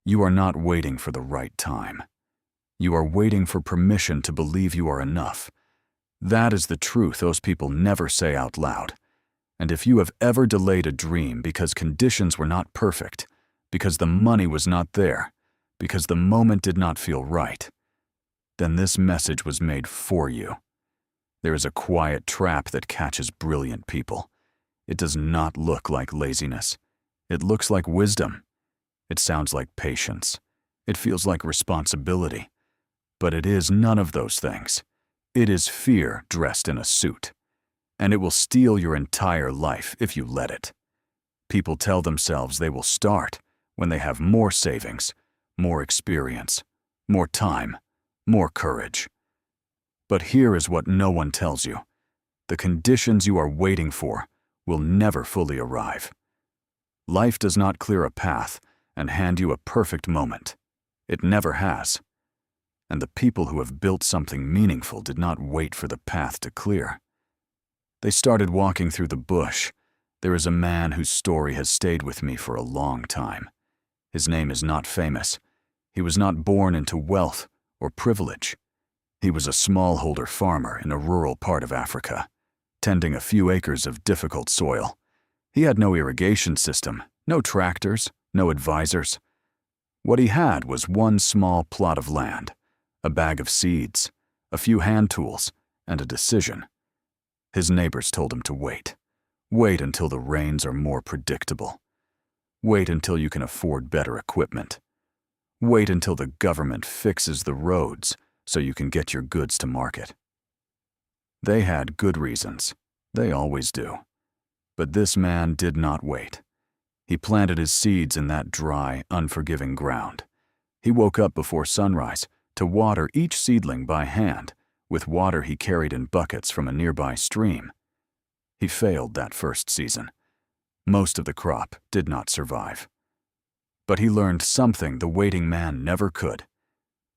You are not waiting for the right time. You are waiting for permission to believe you are enough. That is the truth those people never say out loud. And if you have ever delayed a dream because conditions were not perfect, because the money was not there, because the moment did not feel right, then this message was made for you. There is a quiet trap that catches brilliant people. It does not look like laziness. It looks like wisdom. It sounds like patience. It feels like responsibility. But it is none of those things. It is fear dressed in a suit. And it will steal your entire life if you let it. People tell themselves they will start when they have more savings, more experience, more time, more courage. But here is what no one tells you. The conditions you are waiting for will never fully arrive. Life does not clear a path and hand you a perfect moment. It never has. And the people who have built something meaningful did not wait for the path to clear. They started walking through the bush. There is a man whose story has stayed with me for a long time. His name is not famous. He was not born into wealth or privilege. He was a smallholder farmer in a rural part of Africa, tending a few acres of difficult soil. He had no irrigation system, no tractors, no advisors. What he had was one small plot of land, a bag of seeds, a few hand tools, and a decision. His neighbors told him to wait. Wait until the rains are more predictable. Wait until you can afford better equipment. Wait until the government fixes the roads so you can get your goods to market. They had good reasons. They always do. But this man did not wait. He planted his seeds in that dry, unforgiving ground. He woke up before sunrise to water each seedling by hand with water he carried in buckets from a nearby stream. He failed that first season. Most of the crop did not survive. But he learned something the waiting man never could.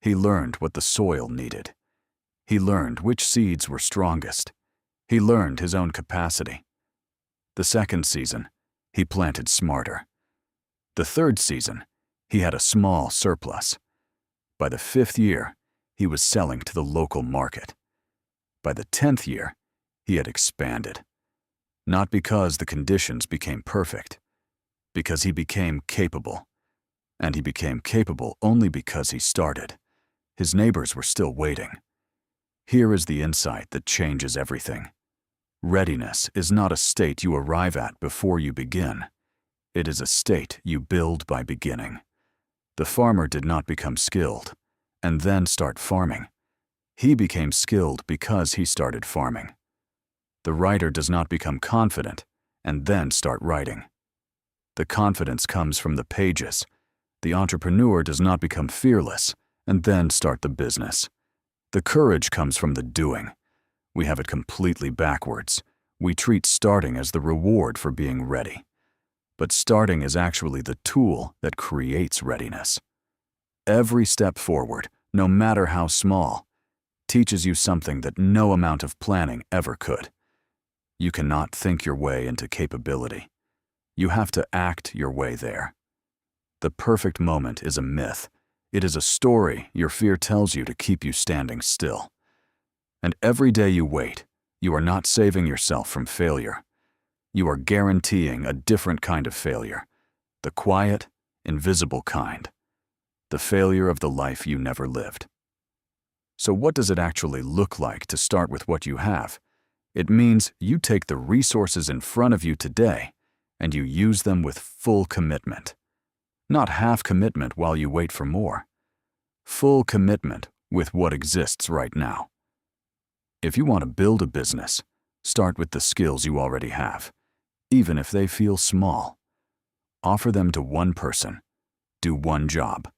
He learned what the soil needed. He learned which seeds were strongest. He learned his own capacity. The second season, he planted smarter. The third season, he had a small surplus. By the 5th year, he was selling to the local market. By the 10th year, he had expanded. Not because the conditions became perfect, because he became capable. And he became capable only because he started. His neighbors were still waiting. Here is the insight that changes everything. Readiness is not a state you arrive at before you begin. It is a state you build by beginning. The farmer did not become skilled and then start farming. He became skilled because he started farming. The writer does not become confident and then start writing. The confidence comes from the pages. The entrepreneur does not become fearless and then start the business. The courage comes from the doing. We have it completely backwards. We treat starting as the reward for being ready. But starting is actually the tool that creates readiness. Every step forward, no matter how small, teaches you something that no amount of planning ever could. You cannot think your way into capability. You have to act your way there. The perfect moment is a myth. It is a story your fear tells you to keep you standing still. And every day you wait, you are not saving yourself from failure. You are guaranteeing a different kind of failure, the quiet, invisible kind, the failure of the life you never lived. So what does it actually look like to start with what you have? It means you take the resources in front of you today and you use them with full commitment. Not half commitment while you wait for more. Full commitment with what exists right now. If you want to build a business, start with the skills you already have, even if they feel small. Offer them to one person, do one job,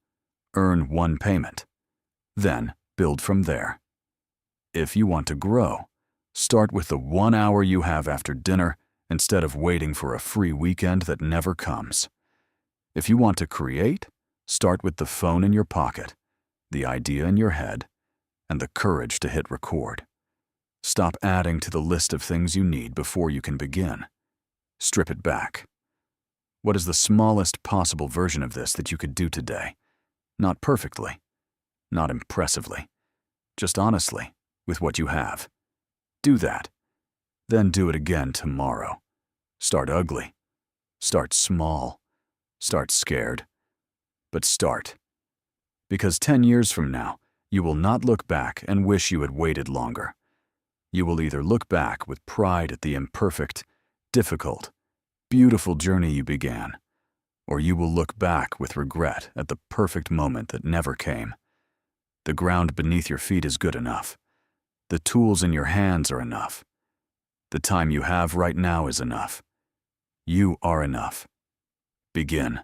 earn one payment. Then build from there. If you want to grow, start with the 1 hour you have after dinner instead of waiting for a free weekend that never comes. If you want to create, start with the phone in your pocket, the idea in your head, and the courage to hit record. Stop adding to the list of things you need before you can begin. Strip it back. What is the smallest possible version of this that you could do today? Not perfectly, not impressively, just honestly, with what you have. Do that. Then do it again tomorrow. Start ugly. Start small. Start scared. But start. Because 10 years from now, you will not look back and wish you had waited longer. You will either look back with pride at the imperfect, difficult, beautiful journey you began, or you will look back with regret at the perfect moment that never came. The ground beneath your feet is good enough. The tools in your hands are enough. The time you have right now is enough. You are enough. Begin.